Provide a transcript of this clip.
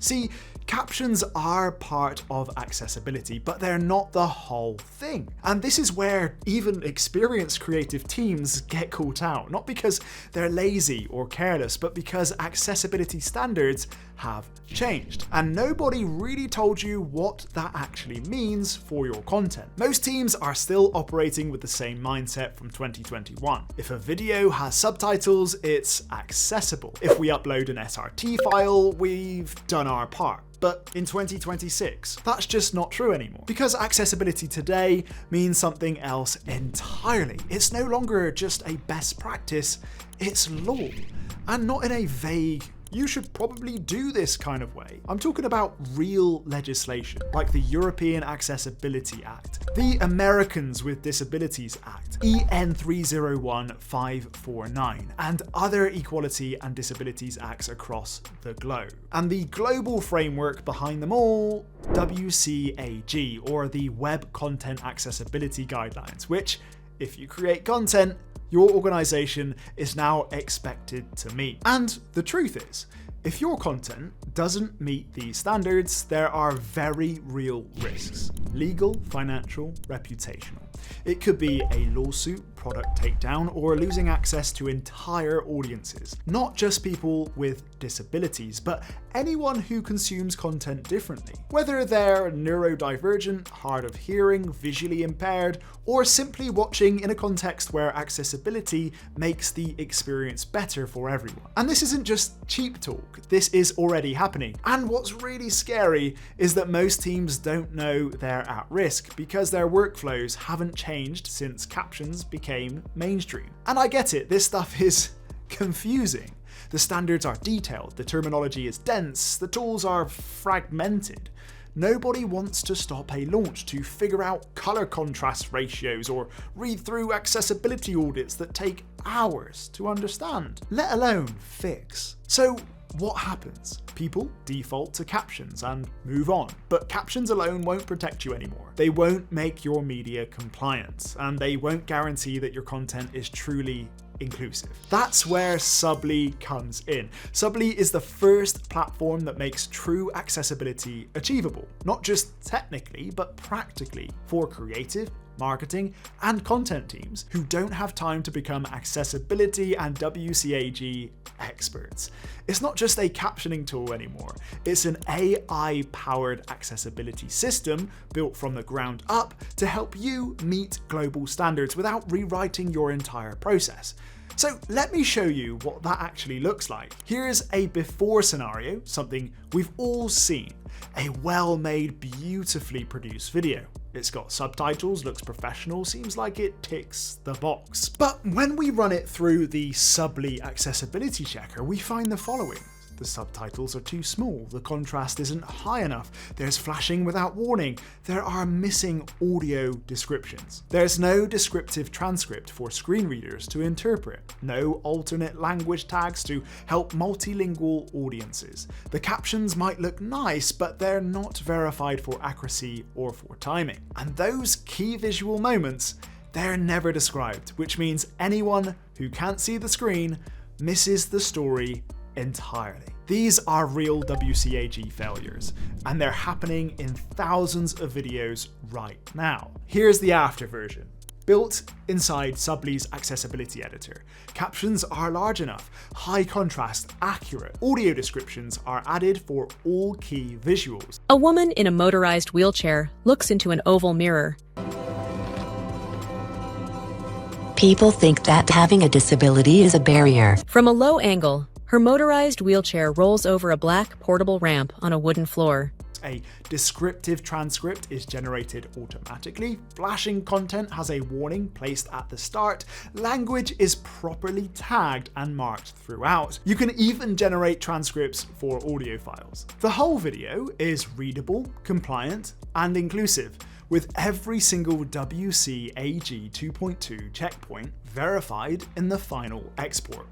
See, captions are part of accessibility, but they're not the whole thing. And this is where even experienced creative teams get caught out, not because they're lazy or careless, but because accessibility standards have changed. And nobody really told you what that actually means for your content. Most teams are still operating with the same mindset from 2021. If a video has subtitles, it's accessible. If we upload an SRT file, we've done our part. But in 2026, that's just not true anymore. Because accessibility today means something else entirely. It's no longer just a best practice, it's law. And not in a vague, you should probably do this kind of way. I'm talking about real legislation, like the European Accessibility Act, the Americans with Disabilities Act, EN 301549, and other equality and disabilities acts across the globe. And the global framework behind them all, WCAG, or the Web Content Accessibility Guidelines, which, if you create content, your organization is now expected to meet. And the truth is, if your content doesn't meet these standards, there are very real risks: legal, financial, reputational. It could be a lawsuit, product takedown, or losing access to entire audiences. Not just people with disabilities, but anyone who consumes content differently. Whether they're neurodivergent, hard of hearing, visually impaired, or simply watching in a context where accessibility makes the experience better for everyone. And this isn't just cheap talk, this is already happening. And what's really scary is that most teams don't know they're at risk because their workflows haven't changed since Captions became mainstream. And I get it, this stuff is confusing. The standards are detailed, the terminology is dense, the tools are fragmented. Nobody wants to stop a launch to figure out color contrast ratios or read through accessibility audits that take hours to understand, let alone fix. So what happens? People default to Captions and move on. But Captions alone won't protect you anymore. They won't make your media compliant, and they won't guarantee that your content is truly inclusive. That's where Subtly comes in. Subtly is the first platform that makes true accessibility achievable, not just technically, but practically, for creative, marketing, and content teams who don't have time to become accessibility and WCAG experts. It's not just a captioning tool anymore, it's an AI-powered accessibility system built from the ground up to help you meet global standards without rewriting your entire process. So let me show you what that actually looks like. Here's a before scenario, something we've all seen, a well-made, beautifully produced video. It's got subtitles, looks professional, seems like it ticks the box. But when we run it through the Subtly accessibility checker, we find the following. The subtitles are too small, the contrast isn't high enough, there's flashing without warning, there are missing audio descriptions. There's no descriptive transcript for screen readers to interpret, no alternate language tags to help multilingual audiences. The captions might look nice, but they're not verified for accuracy or for timing. And those key visual moments, they're never described, which means anyone who can't see the screen misses the story entirely. These are real WCAG failures, and they're happening in thousands of videos right now. Here's the after version. Built inside Subtly's accessibility editor, captions are large enough, high contrast, accurate. Audio descriptions are added for all key visuals. A woman in a motorized wheelchair looks into an oval mirror. People think that having a disability is a barrier. From a low angle, her motorized wheelchair rolls over a black portable ramp on a wooden floor. A descriptive transcript is generated automatically, flashing content has a warning placed at the start, language is properly tagged and marked throughout. You can even generate transcripts for audio files. The whole video is readable, compliant, and inclusive, with every single WCAG 2.2 checkpoint verified in the final export.